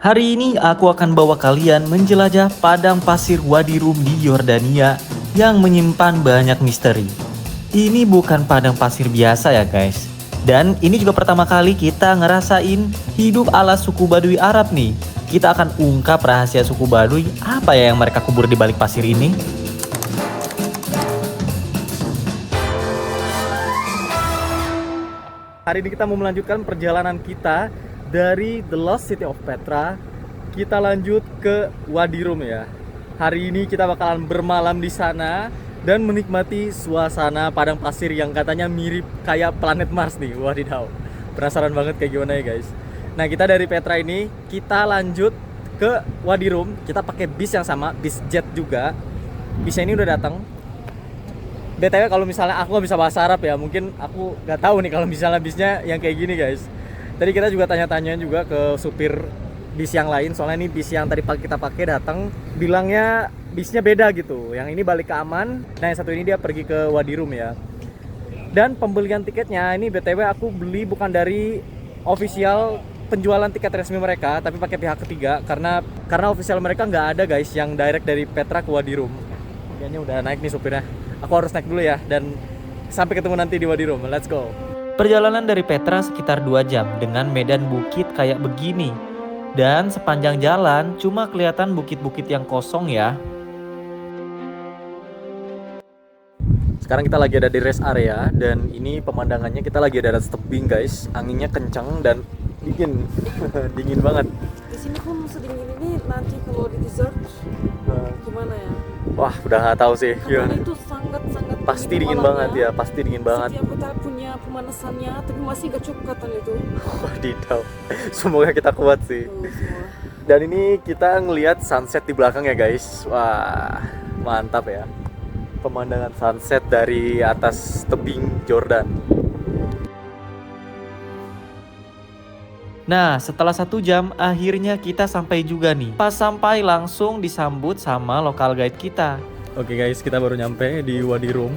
Hari ini aku akan bawa kalian menjelajah padang pasir Wadi Rum di Yordania yang menyimpan banyak misteri. Ini bukan padang pasir biasa ya guys. Dan ini juga pertama kali kita ngerasain hidup ala suku Baduy Arab nih. Kita akan ungkap rahasia suku Baduy, apa ya yang mereka kubur di balik pasir ini. Hari ini kita mau melanjutkan perjalanan kita dari The Lost City of Petra. Kita lanjut ke Wadi Rum ya. Hari ini kita bakalan bermalam di sana dan menikmati suasana padang pasir yang katanya mirip kayak planet Mars nih. Wadidaw. Penasaran banget kayak gimana ya guys. Nah, kita dari Petra ini kita lanjut ke Wadi Rum. Kita pakai bis yang sama, bis jet juga. Bisnya ini udah datang. BTW kalau misalnya aku nggak bisa bahasa Arab ya, mungkin aku nggak tahu nih kalau misalnya bisnya yang kayak gini guys. Tadi kita juga tanya-tanya juga ke supir bis yang lain, soalnya ini bis yang tadi pagi kita pakai datang, bilangnya bisnya beda gitu. Yang ini balik ke Aman, nah yang satu ini dia pergi ke Wadi Rum ya. Dan pembelian tiketnya ini BTW aku beli bukan dari official penjualan tiket resmi mereka, tapi pakai pihak ketiga karena official mereka nggak ada guys yang direct dari Petra ke Wadi Rum. Kayaknya udah naik nih supirnya. Aku harus naik dulu ya dan sampai ketemu nanti di Wadi Rum. Let's go. Perjalanan dari Petra sekitar 2 jam dengan medan bukit kayak begini. Dan sepanjang jalan cuma kelihatan bukit-bukit yang kosong ya. Sekarang kita lagi ada di rest area dan ini pemandangannya kita lagi ada atas tebing guys. Anginnya kencang dan dingin. Dingin banget. Di sini pun sedingin ini nanti kalau di desert gimana ya? Wah, udah nggak tahu sih. Karena itu sangat-sangat pasti dingin banget ya, pasti dingin banget. Setiap hotel punya pemanasannya, tapi masih gak cukup katanya itu. Wadidaw. Semoga kita kuat sih. Dan ini kita ngelihat sunset di belakang ya guys. Wah, mantap ya. Pemandangan sunset dari atas tebing Jordan. Nah, setelah 1 jam, akhirnya kita sampai juga nih. Pas sampai langsung disambut sama lokal guide kita. Oke guys, kita baru nyampe di Wadi Rum.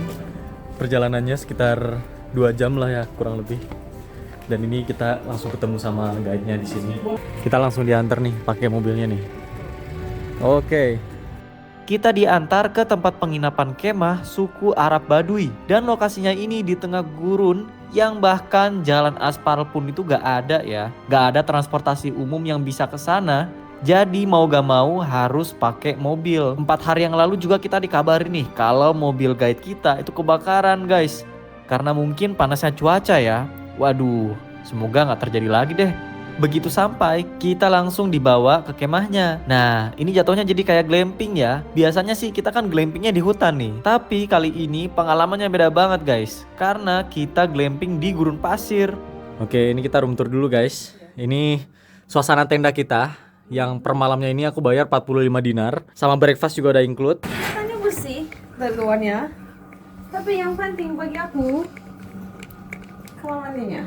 Perjalanannya sekitar 2 jam lah ya, kurang lebih. Dan ini kita langsung ketemu sama guide-nya di sini. Kita langsung diantar nih, pakai mobilnya nih. Oke. Kita diantar ke tempat penginapan kemah suku Arab Baduy. Dan lokasinya ini di tengah gurun yang bahkan jalan aspal pun itu gak ada ya. Gak ada transportasi umum yang bisa ke sana. Jadi mau gak mau harus pakai mobil. 4 hari yang lalu juga kita dikabarin nih kalau mobil guide kita itu kebakaran guys. Karena mungkin panasnya cuaca ya. Waduh, semoga gak terjadi lagi deh. Begitu sampai, kita langsung dibawa ke kemahnya. Nah, ini jatuhnya jadi kayak glamping ya. Biasanya sih kita kan glampingnya di hutan nih. Tapi kali ini pengalamannya beda banget guys. Karena kita glamping di gurun pasir. Oke, ini kita room tour dulu guys. Ini suasana tenda kita. Yang per malamnya ini aku bayar 45 dinar. Sama breakfast juga udah include. Katanya bersih dari luarnya. Tapi yang penting bagi aku kamar mandinya.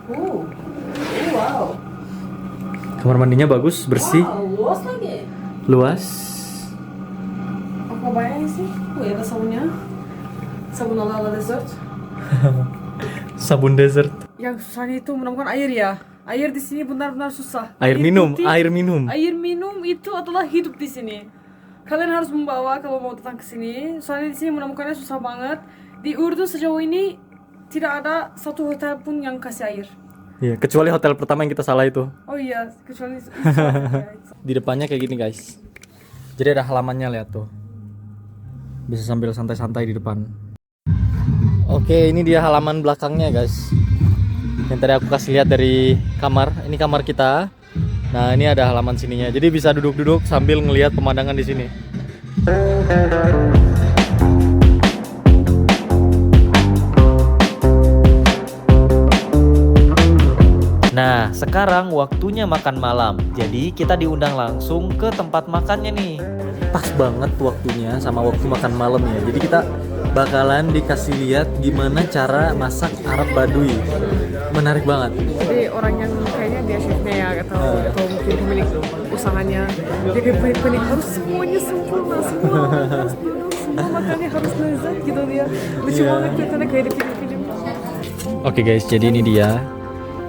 Wow. Kamar mandinya bagus, bersih, Wow, luas lagi. luas. Apa bayangin sih? Ada sabunnya. Sabun ala-ala desert. Sabun desert. Yang susahnya itu menemukan air ya. Air di sini benar-benar susah. Air minum, putih, air minum. Air minum itu adalah hidup di sini. Kalian harus membawa kalau mau datang ke sini. Soalnya di sini menemukannya susah banget. Di Urdun sejauh ini tidak ada satu hotel pun yang kasih air. Iya, kecuali hotel pertama yang kita salah itu. Oh iya, kecuali itu. Di depannya kayak gini guys. Jadi ada halamannya, lihat tuh. Bisa sambil santai-santai di depan. Oke, ini dia halaman belakangnya guys. Yang tadi aku kasih lihat dari kamar. Ini kamar kita. Nah, ini ada halaman sininya. Jadi bisa duduk-duduk sambil ngelihat pemandangan di sini. Nah, sekarang waktunya makan malam. Jadi kita diundang langsung ke tempat makannya nih. Pas banget waktunya sama waktu makan malam ya. Jadi kita bakalan dikasih lihat gimana cara masak Arab Baduy. Menarik banget. Jadi orang yang kayaknya dia chefnya ya atau mungkin pemilik usahanya. Dia kayak panik harus semuanya sempurna, semua harus duduk, semua makannya harus lezat gitu dia. Lucu banget kelihatannya kayak di film-film. Oke guys, jadi ini dia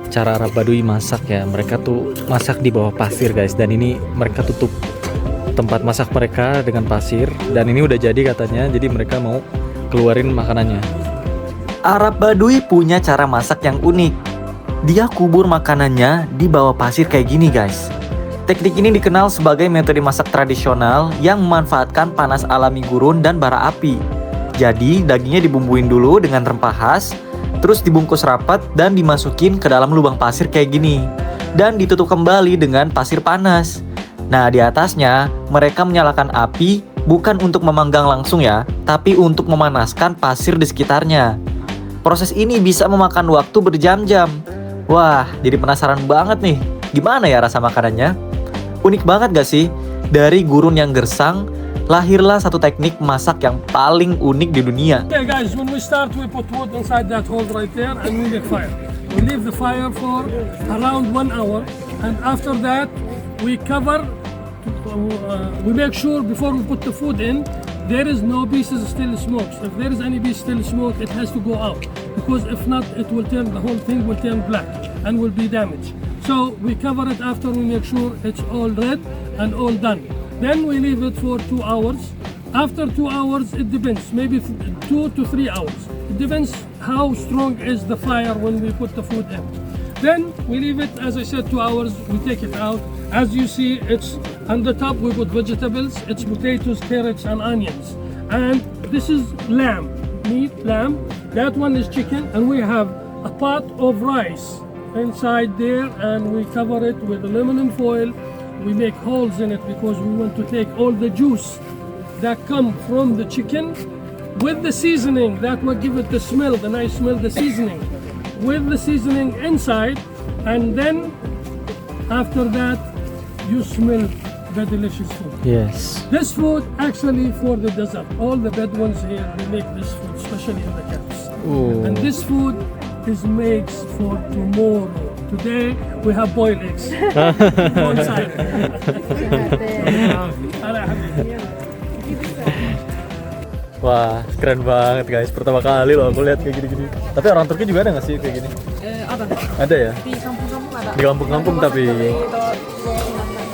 cara Arab Baduy masak ya. Mereka tuh masak di bawah pasir guys, dan ini mereka tutup tempat masak mereka dengan pasir, dan ini udah jadi katanya, jadi mereka mau keluarin makanannya. Arab Baduy punya cara masak yang unik. Dia kubur makanannya di bawah pasir kayak gini guys. Teknik ini dikenal sebagai metode masak tradisional yang memanfaatkan panas alami gurun dan bara api. Jadi dagingnya dibumbuin dulu dengan rempah khas, terus dibungkus rapat dan dimasukin ke dalam lubang pasir kayak gini, dan ditutup kembali dengan pasir panas. Nah, di atasnya mereka menyalakan api bukan untuk memanggang langsung ya, tapi untuk memanaskan pasir di sekitarnya. Proses ini bisa memakan waktu berjam-jam. Wah, jadi penasaran banget nih, gimana ya rasa makanannya? Unik banget gak sih? Dari gurun yang gersang, lahirlah satu teknik masak yang paling unik di dunia. Okay guys, when we start we put wood inside that hole right there and we make fire. We leave the fire for around 1 hour, and after that we cover, we make sure before we put the food in, there is no pieces still smokes. If there is any piece still smoke, it has to go out, because if not, it will turn, the whole thing will turn black and will be damaged. So we cover it after we make sure it's all red and all done. Then we leave it for 2 hours. After 2 hours, it depends, maybe 2 to 3 hours. It depends how strong is the fire when we put the food in. Then we leave it, as I said, 2 hours, we take it out. As you see, it's on the top we put vegetables, it's potatoes, carrots and onions. And this is lamb, meat, lamb. That one is chicken, and we have a pot of rice inside there, and we cover it with aluminum foil. We make holes in it because we want to take all the juice that come from the chicken with the seasoning. That will give it the smell, the nice smell, the seasoning. With the seasoning inside, and then after that you smell the delicious food. Yes. This food actually for the desert. All the Bedouins here, they make this food, especially in the camps. Ooh. And this food is made for tomorrow. Today we have boiled eggs. Boiled side. Wah, keren banget guys. Pertama kali loh aku lihat kayak gini-gini. Tapi orang Turki juga ada nggak sih kayak gini? Ada. Ada ya? Di kampung-kampung ada. Di kampung-kampung tapi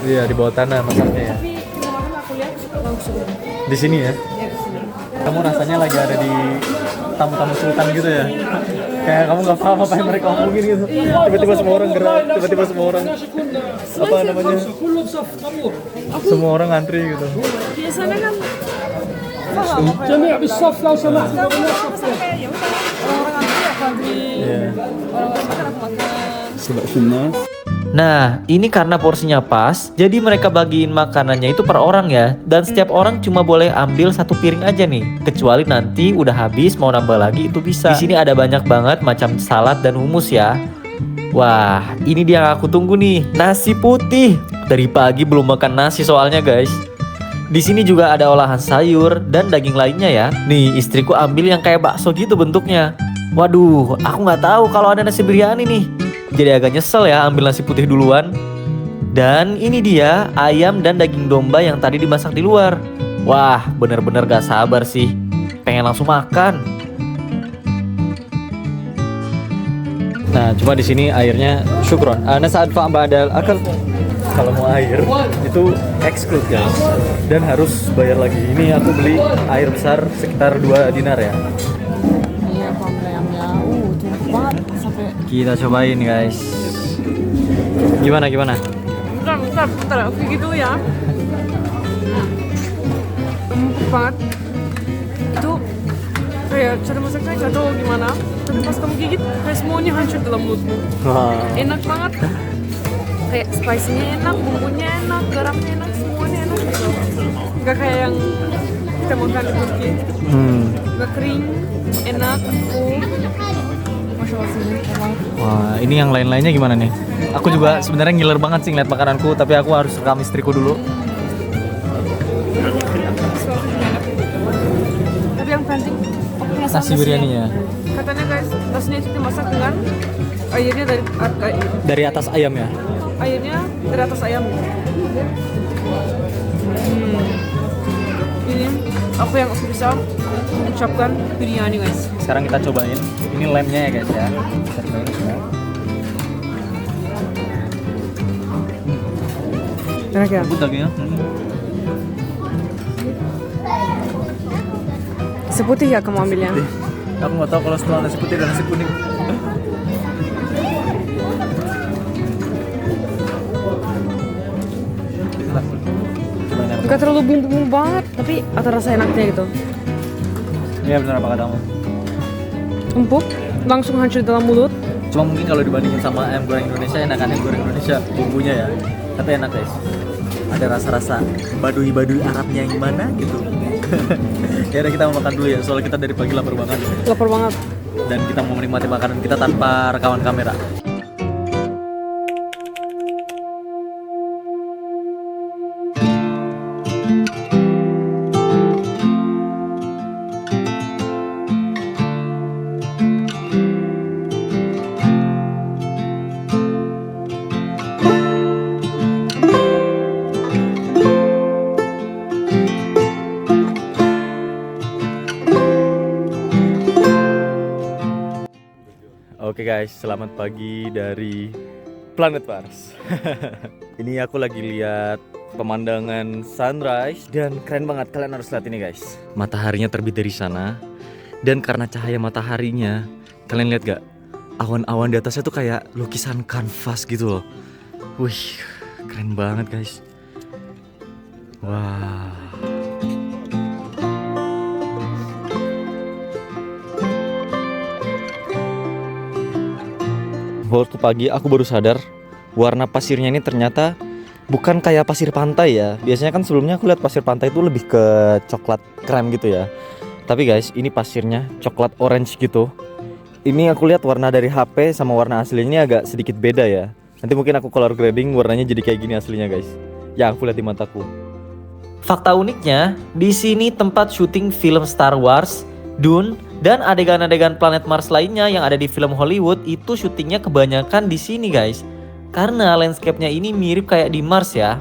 iya di bawah tanah masaknya ya. Tapi kemarin aku lihat langsung. Di sini ya. Ya di sini. Kamu rasanya lagi ada di tamu-tamu sultan gitu ya. Kayak kamu nggak paham apa yang mereka omongin gitu. Tiba-tiba semua orang gerak, tiba-tiba semua orang apa namanya? Semua orang ngantri gitu. Biasanya kan paham apa ya? جميع بالصف لو سمحت. Ya udah orang-orang antri akan beli, orang-orang makan aku makan. Nah, ini karena porsinya pas, jadi mereka bagiin makanannya itu per orang ya. Dan setiap orang cuma boleh ambil 1 piring aja nih. Kecuali nanti udah habis mau nambah lagi itu bisa. Di sini ada banyak banget macam salad dan hummus ya. Wah, ini dia yang aku tunggu nih, nasi putih. Dari pagi belum makan nasi soalnya guys. Di sini juga ada olahan sayur dan daging lainnya ya. Nih, istriku ambil yang kayak bakso gitu bentuknya. Waduh, aku nggak tahu kalau ada nasi biryani nih. Jadi agak nyesel ya ambil nasi putih duluan. Dan ini dia ayam dan daging domba yang tadi dimasak di luar. Wah, bener-bener gak sabar sih. Pengen langsung makan. Nah, cuma di sini airnya syukron. Ana saat Pak Badal akal kalau mau air itu exclude guys dan harus bayar lagi. Ini aku beli air besar sekitar 2 dinar ya. Iya, pembeliannya. Tumpuk banget sampai. Kita cobain guys. Gimana? Bentar, aku gigit dulu ya. Empuk banget. Itu kayak cara masaknya nggak tahu gimana, tapi pas kamu gigit kayak semuanya hancur dalam mulutmu. Wah. Enak banget. Kayak spice-nya enak, bumbunya enak, garamnya enak, semuanya enak gitu. Nggak kayak yang kita makan di Turki. Nggak kering, enak, empuk. Masya Allah sih, emang. Wah, ini yang lain-lainnya gimana nih? Aku juga sebenarnya ngiler banget sih ngeliat makananku, tapi aku harus rekam istriku dulu. Tapi yang penting Nasi biryaninya katanya guys, nasinya itu dimasak dengan airnya dari atas ayam ya. Airnya dari atas ayam. Ini apa yang aku bisa ucapkan biryani guys. Sekarang kita cobain. Ini lemnya ya guys ya. Kita cobain ya. Enak ya? Lembut dagingnya. Seputih ya kamu ambilnya? Aku nggak tahu kalau setelah nasi putih dan nasi kuning. Enggak terlalu bumbu-bumbu banget, tapi ada rasa enaknya gitu. Iya benar apa katamu. Empuk, langsung hancur dalam mulut. Cuma mungkin kalau dibandingin sama ayam goreng Indonesia, enakan ayam goreng Indonesia bumbunya ya. Tapi enak guys. Ada rasa-rasa badui-badui Arabnya yang gimana gitu. Ya udah kita mau makan dulu ya, soalnya kita dari pagi lapar banget. Lapar banget. Dan kita mau menikmati makanan kita tanpa rekaman kamera. Oke guys, selamat pagi dari Planet Mars. Ini aku lagi lihat pemandangan sunrise dan keren banget, kalian harus lihat ini guys. Mataharinya terbit dari sana dan karena cahaya mataharinya, kalian lihat gak? Awan-awan di atasnya tuh kayak lukisan kanvas gitu loh. Wih, keren banget guys. Wah. Waktu pagi aku baru sadar warna pasirnya ini ternyata bukan kayak pasir pantai ya. Biasanya kan sebelumnya aku lihat pasir pantai itu lebih ke coklat krem gitu ya. Tapi guys, ini pasirnya coklat orange gitu. Ini aku lihat warna dari HP sama warna aslinya agak sedikit beda ya. Nanti mungkin aku color grading warnanya jadi kayak gini aslinya guys. Yang aku lihat di mataku. Fakta uniknya, di sini tempat syuting film Star Wars, Dune, dan adegan-adegan planet Mars lainnya yang ada di film Hollywood itu syutingnya kebanyakan di sini guys. Karena landscape-nya ini mirip kayak di Mars ya.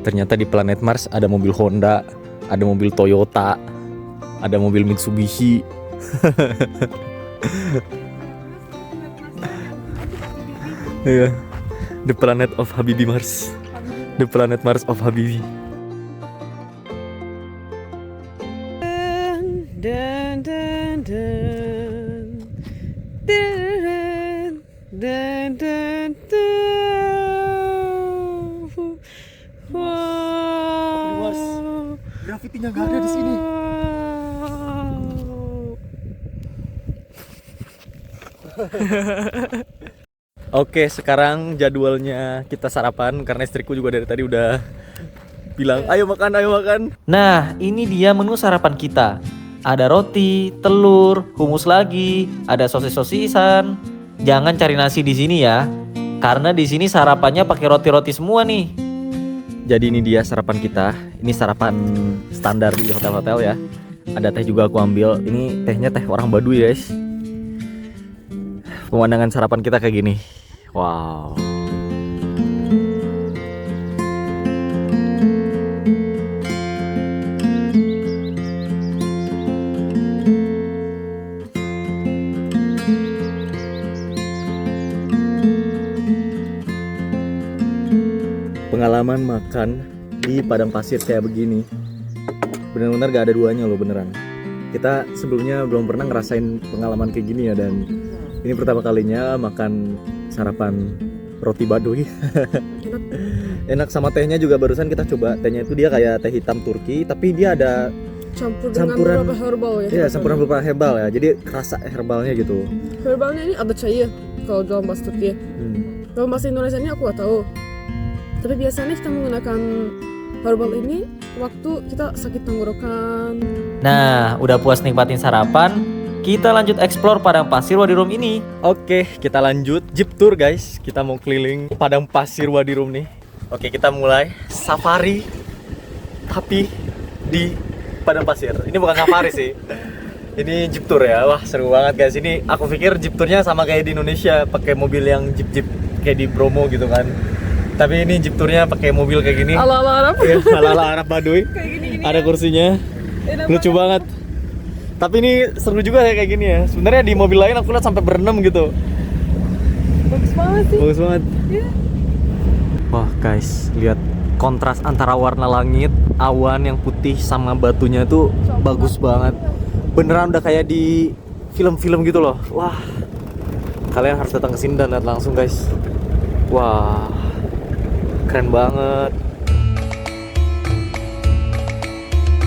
Ternyata di planet Mars ada mobil Honda, ada mobil Toyota, ada mobil Mitsubishi. Iya, the planet of Habibi Mars, the planet Mars of Habibi. Dun, dun, dun. Dun, dun, dun, dun. Wow. Grafitinya nggak ada di sini. Oke, sekarang jadwalnya kita sarapan karena istriku juga dari tadi udah bilang, ayo makan, ayo makan. Nah, ini dia menu sarapan kita. Ada roti, telur, humus lagi, ada sosis-sosisan. Jangan cari nasi di sini ya, karena di sini sarapannya pakai roti-roti semua nih. Jadi ini dia sarapan kita. Ini sarapan standar di hotel-hotel ya. Ada teh juga aku ambil. Ini tehnya teh orang Baduy guys. Pemandangan sarapan kita kayak gini. Wow. Pengalaman makan di padang pasir kayak begini benar-benar gak ada duanya loh, beneran. Kita sebelumnya belum pernah ngerasain pengalaman kayak gini ya, dan ini pertama kalinya makan sarapan roti Baduy. Enak, sama tehnya juga barusan kita coba. Tehnya itu dia kayak teh hitam Turki, tapi dia ada Campuran beberapa herbal ya. Iya, campuran beberapa herbal ya. Jadi kerasa herbalnya gitu. Herbalnya ini ada cair kalau dalam bahasa Turki. Dalam bahasa Indonesia ini aku gak tahu. Tapi biasanya kita menggunakan herbal ini waktu kita sakit tenggorokan. Nah, udah puas nikmatin sarapan, kita lanjut explore padang pasir Wadi Rum ini. Oke, kita lanjut jeep tour guys. Kita mau keliling padang pasir Wadi Rum nih. Oke, kita mulai safari tapi di padang pasir. Ini bukan safari sih. Ini jeep tour ya. Wah, seru banget guys. Ini aku pikir jeep tournya sama kayak di Indonesia, pakai mobil yang jeep-jeep kayak di Bromo gitu kan. Tapi ini jeep tournya pakai mobil kayak gini. Ala-ala Arab. Iya, ala-ala Arab Baduy. Kayak gini-gini. Ada kursinya. Lucu banget. Tapi ini seru juga ya kayak gini ya. Sebenarnya di mobil lain aku lihat sampai berenam gitu. Bagus banget sih. Bagus banget. Iya. Wah guys, lihat kontras antara warna langit, awan yang putih sama batunya tuh bagus banget. Beneran udah kayak di film-film gitu loh. Wah, kalian harus datang ke sini dan lihat langsung guys. Wah, keren banget.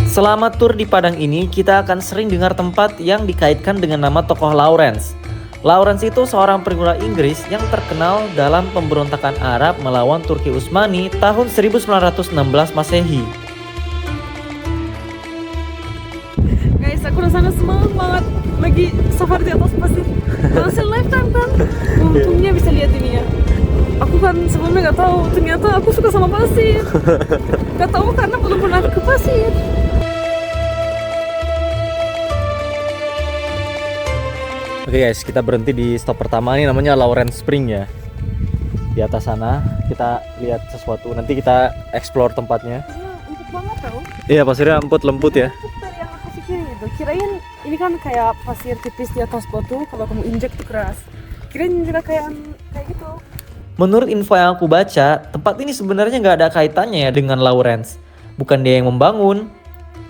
Selama tur di Padang ini, kita akan sering dengar tempat yang dikaitkan dengan nama tokoh Lawrence. Lawrence itu seorang perwira Inggris yang terkenal dalam pemberontakan Arab melawan Turki Utsmani tahun 1916 Masehi. Guys, aku rasanya semangat banget lagi safari di atas pasir. Langsung lifetime kan. Untungnya bisa lihat ini ya. Aku kan sebelumnya nggak tahu, ternyata aku suka sama pasir. Nggak tahu karena belum pernah ke pasir. Oke guys, kita berhenti di stop pertama, ini namanya Lawrence Spring ya. Di atas sana kita lihat sesuatu, nanti kita explore tempatnya. Empuk banget tau. Iya, pasirnya empuk lembut ya. Empuk dari yang aku pikirin itu. Kirain ini kan kayak pasir tipis di atas batu, kalau kamu injek tuh keras. Kirain juga kayak gitu. Menurut info yang aku baca, tempat ini sebenarnya nggak ada kaitannya ya dengan Lawrence. Bukan dia yang membangun,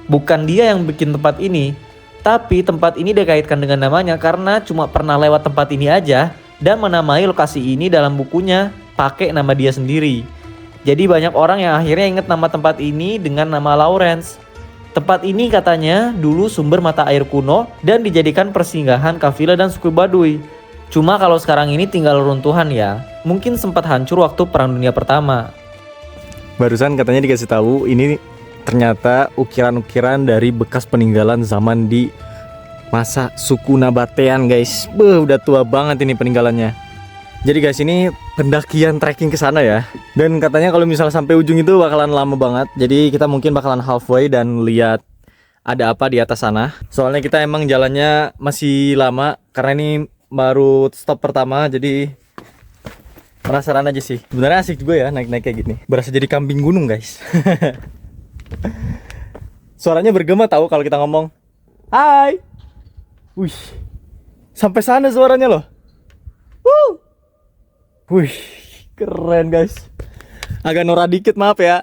bukan dia yang bikin tempat ini. Tapi tempat ini dikaitkan dengan namanya karena cuma pernah lewat tempat ini aja dan menamai lokasi ini dalam bukunya pakai nama dia sendiri. Jadi banyak orang yang akhirnya inget nama tempat ini dengan nama Lawrence. Tempat ini katanya dulu sumber mata air kuno dan dijadikan persinggahan kafilah dan suku Baduy. Cuma kalau sekarang ini tinggal runtuhan ya. Mungkin sempat hancur waktu Perang Dunia Pertama. Barusan katanya dikasih tahu ini ternyata ukiran-ukiran dari bekas peninggalan zaman di masa suku Nabatean guys. Udah tua banget ini peninggalannya. Jadi guys, ini pendakian trekking ke sana ya. Dan katanya kalau misal sampai ujung itu bakalan lama banget. Jadi kita mungkin bakalan halfway dan lihat ada apa di atas sana. Soalnya kita emang jalannya masih lama karena ini baru stop pertama, jadi penasaran aja sih. Sebenarnya asik juga ya naik-naik kayak gini. Berasa jadi kambing gunung guys. Suaranya bergema tahu kalau kita ngomong. Hai. Wih. Sampai sana suaranya loh. Wih, keren guys. Agak norak dikit, maaf ya.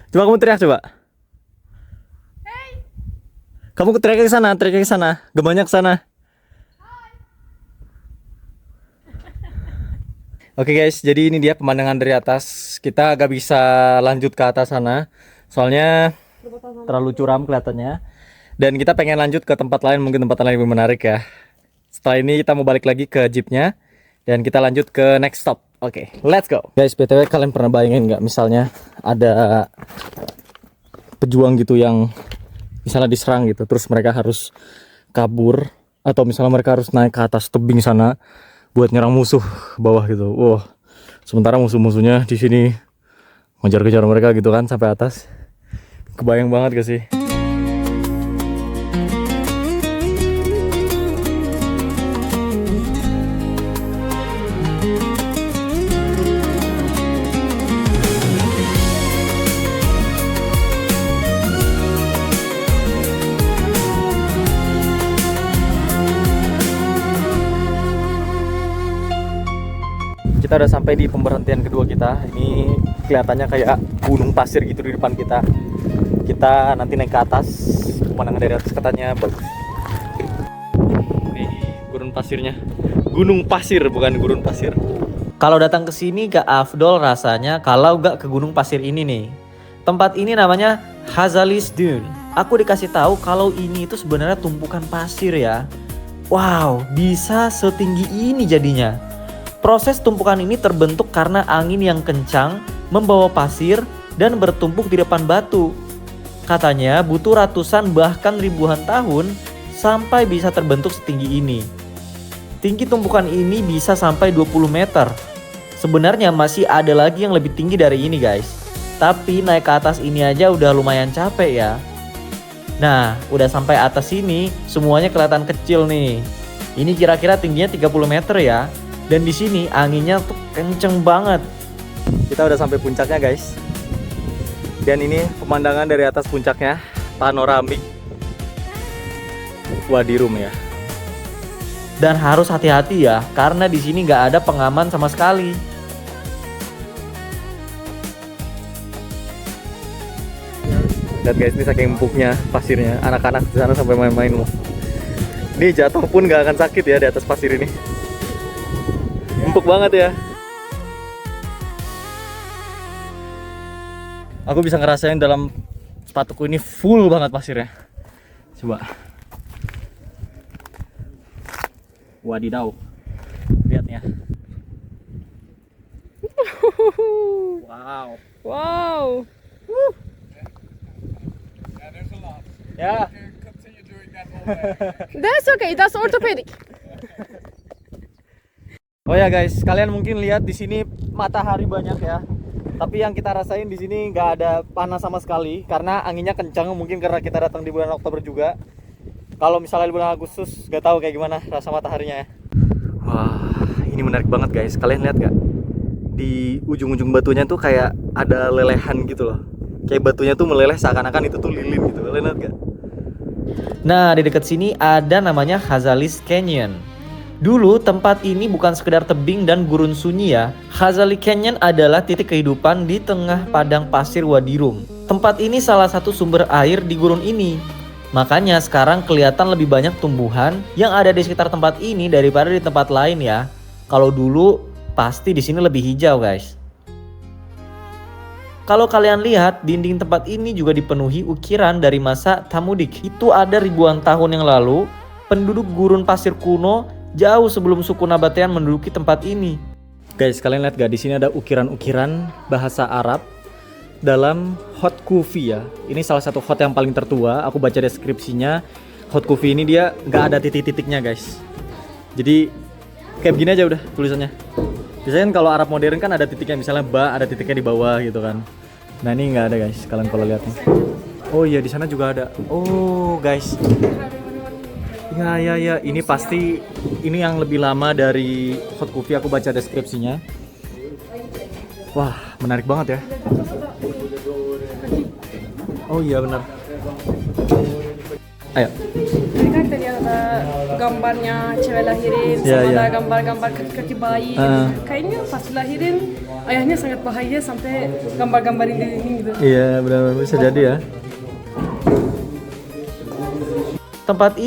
Coba kamu teriak coba. Hey. Kamu teriak ke sana, gemanya ke sana. Oke guys, jadi ini dia pemandangan dari atas. Kita agak bisa lanjut ke atas sana. Soalnya terlalu curam kelihatannya. Dan kita pengen lanjut ke tempat lain, mungkin tempat lain lebih menarik ya. Setelah ini kita mau balik lagi ke jeepnya. Dan kita lanjut ke next stop. Oke, let's go. Guys, BTW kalian pernah bayangin nggak misalnya ada pejuang gitu yang misalnya diserang gitu, terus mereka harus kabur, atau misalnya mereka harus naik ke atas tebing sana buat nyerang musuh bawah gitu. Wah, sementara musuh-musuhnya di sini ngejar-kejar mereka gitu kan sampai atas. Kebayang banget gak sih? Kita udah sampai di pemberhentian kedua kita. Ini kelihatannya kayak gunung pasir gitu di depan kita. Kita nanti naik ke atas. Pemandangan dari atas katanya bagus. Nih, gurun pasirnya. Gunung pasir, bukan gurun pasir. Kalau datang ke sini gak afdol rasanya kalau gak ke gunung pasir ini nih. Tempat ini namanya Hazalis Dune. Aku dikasih tahu kalau ini itu sebenarnya tumpukan pasir ya. Wow, bisa setinggi ini jadinya. Proses tumpukan ini terbentuk karena angin yang kencang membawa pasir dan bertumpuk di depan batu. Katanya butuh ratusan bahkan ribuan tahun sampai bisa terbentuk setinggi ini. Tinggi tumpukan ini bisa sampai 20 meter. Sebenarnya masih ada lagi yang lebih tinggi dari ini guys. Tapi naik ke atas ini aja udah lumayan capek ya. Nah, udah sampai atas sini semuanya kelihatan kecil nih. Ini kira-kira tingginya 30 meter ya. Dan di sini anginnya tuh kenceng banget. Kita udah sampai puncaknya guys. Dan ini pemandangan dari atas puncaknya, panoramik Wadi Rum ya. Dan harus hati-hati ya, karena di sini nggak ada pengaman sama sekali. Lihat guys, ini saking empuknya pasirnya, anak-anak di sana sampai main-main loh. Ini jatuh pun nggak akan sakit ya di atas pasir ini. Empuk banget ya. Aku bisa ngerasain dalam sepatuku ini full banget pasirnya. Coba. Wadidaw. Lihat ya. Wow. Wow. Ya. That's okay. That's orthopedic. Oh ya guys, kalian mungkin lihat di sini matahari banyak ya. Tapi yang kita rasain di sini nggak ada panas sama sekali karena anginnya kencang, mungkin karena kita datang di bulan Oktober juga. Kalau misalnya di bulan Agustus, nggak tahu kayak gimana rasa mataharinya ya. Wah, ini menarik banget guys. Kalian lihat nggak? Di ujung-ujung batunya tuh kayak ada lelehan gitu loh. Kayak batunya tuh meleleh seakan-akan itu tuh lilin gitu. Kalian lihat nggak? Nah, di dekat sini ada namanya Hazalis Canyon. Dulu tempat ini bukan sekedar tebing dan gurun sunyi ya. Hazali Canyon adalah titik kehidupan di tengah padang pasir Wadi Rum. Tempat ini salah satu sumber air di gurun ini. Makanya sekarang kelihatan lebih banyak tumbuhan yang ada di sekitar tempat ini daripada di tempat lain ya. Kalau dulu pasti di sini lebih hijau guys. Kalau kalian lihat, dinding tempat ini juga dipenuhi ukiran dari masa Tamudik. Itu ada ribuan tahun yang lalu, penduduk gurun pasir kuno jauh sebelum suku Nabatean menduduki tempat ini. Guys, kalian lihat gak? Di sini ada ukiran-ukiran bahasa Arab dalam hot kufi ya. Ini salah satu hot yang paling tertua. Aku baca deskripsinya. Hot kufi ini dia nggak ada titik-titiknya guys. Jadi kayak begini aja udah tulisannya. Biasanya kan kalau Arab modern kan ada titiknya, misalnya ba ada titiknya di bawah gitu kan. Nah ini nggak ada guys. Kalian kalau lihat nih. Oh iya, di sana juga ada. Oh guys. Ya, ini pasti ini yang lebih lama dari hot coffee. Aku baca deskripsinya. Wah, menarik banget ya. Oh iya benar. Ayo. Tadi kan tadi ada gambarnya cewek lahirin, Ya, sama ya. ada gambar-gambar kaki-kaki bayi. Kayaknya pas lahirin ayahnya sangat bahaya sampai gambar-gambarin di ini gitu. Iya, benar-benar bisa jadi ya. Tempat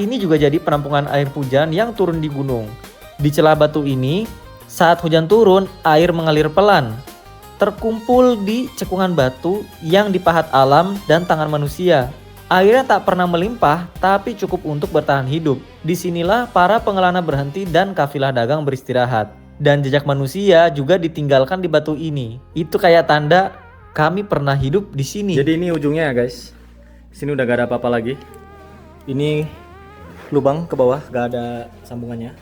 ini juga jadi penampungan air hujan yang turun di gunung. Di celah batu ini, saat hujan turun, air mengalir pelan, terkumpul di cekungan batu yang dipahat alam dan tangan manusia. Airnya tak pernah melimpah, tapi cukup untuk bertahan hidup. Disinilah para pengelana berhenti dan kafilah dagang beristirahat. Dan jejak manusia juga ditinggalkan di batu ini. Itu kayak tanda kami pernah hidup di sini. Jadi ini ujungnya ya guys. Sini udah gak ada apa-apa lagi. Ini lubang ke bawah, gak ada sambungannya.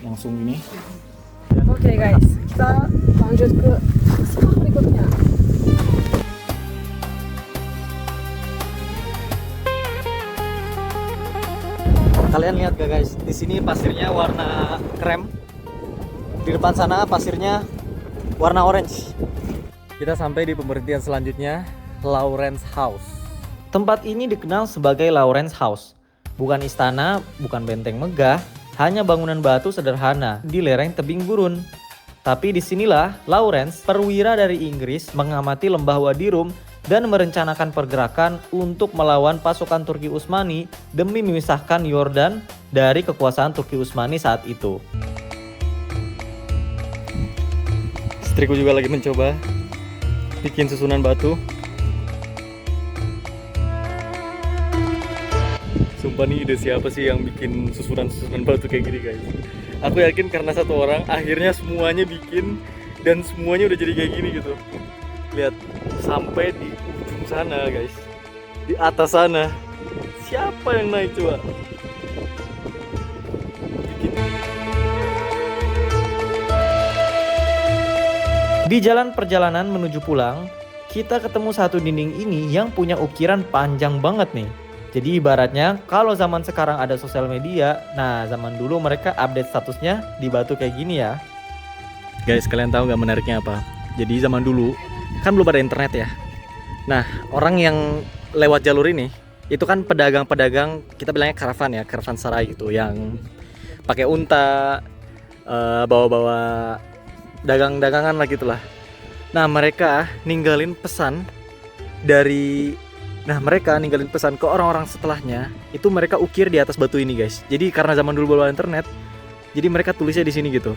Langsung ini. Oke guys, kita lanjut ke spot berikutnya. Kalian lihat gak guys? Di sini pasirnya warna krem. Di depan sana pasirnya warna orange. Kita sampai di pemberhentian selanjutnya, Lawrence House. Tempat ini dikenal sebagai Lawrence House. Bukan istana, bukan benteng megah, hanya bangunan batu sederhana di lereng tebing gurun. Tapi disinilah Lawrence, perwira dari Inggris, mengamati lembah Wadi Rum dan merencanakan pergerakan untuk melawan pasukan Turki Utsmani demi memisahkan Yordan dari kekuasaan Turki Utsmani saat itu. Istriku juga lagi mencoba bikin susunan batu. Sumpah nih, ide siapa sih yang bikin susunan-susunan batu kayak gini guys? Aku yakin karena satu orang akhirnya semuanya bikin dan semuanya udah jadi kayak gini gitu. Lihat, sampai di ujung sana guys, di atas sana. Siapa yang naik coba? Bikin. Di jalan perjalanan menuju pulang, kita ketemu satu dinding ini yang punya ukiran panjang banget nih. Jadi ibaratnya kalau zaman sekarang ada sosial media, nah zaman dulu mereka update statusnya di batu kayak gini ya. Guys, kalian tahu nggak menariknya apa? Jadi zaman dulu kan belum ada internet ya. Nah, orang yang lewat jalur ini itu kan pedagang-pedagang, kita bilangnya karavan ya, karavan sarai gitu, yang pakai unta, bawa-bawa dagang-dagangan lah gitulah. Nah mereka ninggalin pesan ke orang-orang setelahnya, itu mereka ukir di atas batu ini guys. Jadi karena zaman dulu belum ada internet, jadi mereka tulisnya di sini gitu.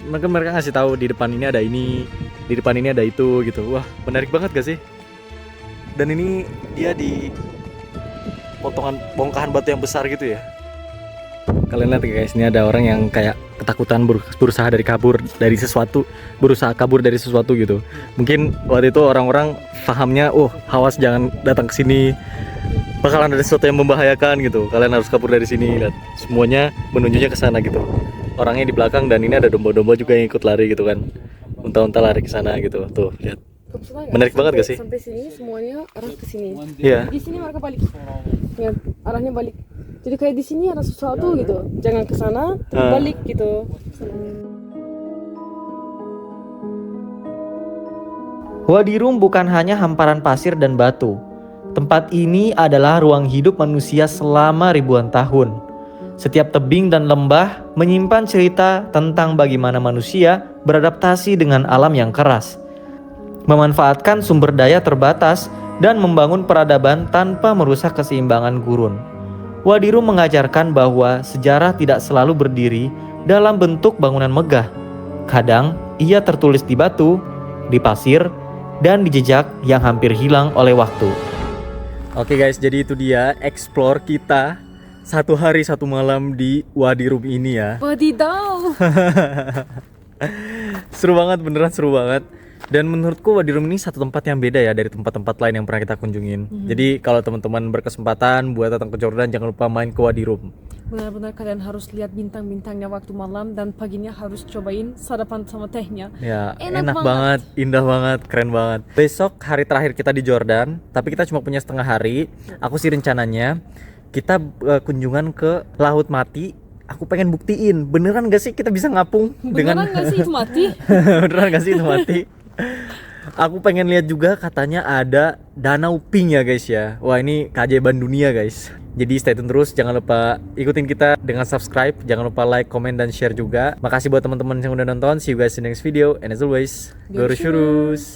Mereka ngasih tahu di depan ini ada ini, di depan ini ada itu gitu. Wah menarik banget gak sih? Dan ini dia di potongan bongkahan batu yang besar gitu ya. Kalian lihat guys, ini ada orang yang kayak ketakutan berusaha kabur dari sesuatu gitu. Mungkin waktu itu orang-orang pahamnya, oh awas jangan datang ke sini, bakalan ada sesuatu yang membahayakan gitu. Kalian harus kabur dari sini. Lihat, semuanya menunjuknya ke sana gitu. Orangnya di belakang dan ini ada domba-domba juga yang ikut lari gitu kan. Unta-unta lari ke sana gitu. Tuh, lihat. Menarik banget gak sih? Sampai sini semuanya arah ke sini. Iya. Di sini mereka balik. Ya, arahnya balik. Jadi kayak di sini ada sesuatu gitu. Jangan ke sana, terus balik gitu. Wadi Rum bukan hanya hamparan pasir dan batu. Tempat ini adalah ruang hidup manusia selama ribuan tahun. Setiap tebing dan lembah menyimpan cerita tentang bagaimana manusia beradaptasi dengan alam yang keras, memanfaatkan sumber daya terbatas, dan membangun peradaban tanpa merusak keseimbangan gurun. Wadi Rum mengajarkan bahwa sejarah tidak selalu berdiri dalam bentuk bangunan megah. Kadang ia tertulis di batu, di pasir, dan di jejak yang hampir hilang oleh waktu. Oke guys, jadi itu dia explore kita 1 hari 1 malam di Wadi Rum ini ya. Wadidaw. Seru banget, beneran seru banget. Dan menurutku Wadi Rum ini satu tempat yang beda ya dari tempat-tempat lain yang pernah kita kunjungin. Jadi kalau teman-teman berkesempatan buat datang ke Jordan, jangan lupa main ke Wadi Rum. Benar-benar kalian harus lihat bintang-bintangnya waktu malam, dan paginya harus cobain sarapan sama tehnya. Ya, enak banget, indah banget, keren banget. Besok hari terakhir kita di Jordan, tapi kita cuma punya setengah hari. Aku sih rencananya kita kunjungan ke Laut Mati. Aku pengen buktiin, beneran gak sih kita bisa ngapung Beneran gak sih itu mati? Beneran gak sih itu mati? Aku pengen lihat juga, katanya ada Danau Pink ya guys ya. Wah ini keajaiban dunia guys. Jadi stay tune terus, jangan lupa ikutin kita dengan subscribe, jangan lupa like, comment, dan share juga. Makasih buat teman-teman yang udah nonton. See you guys in the next video, and as always, Gorshurus.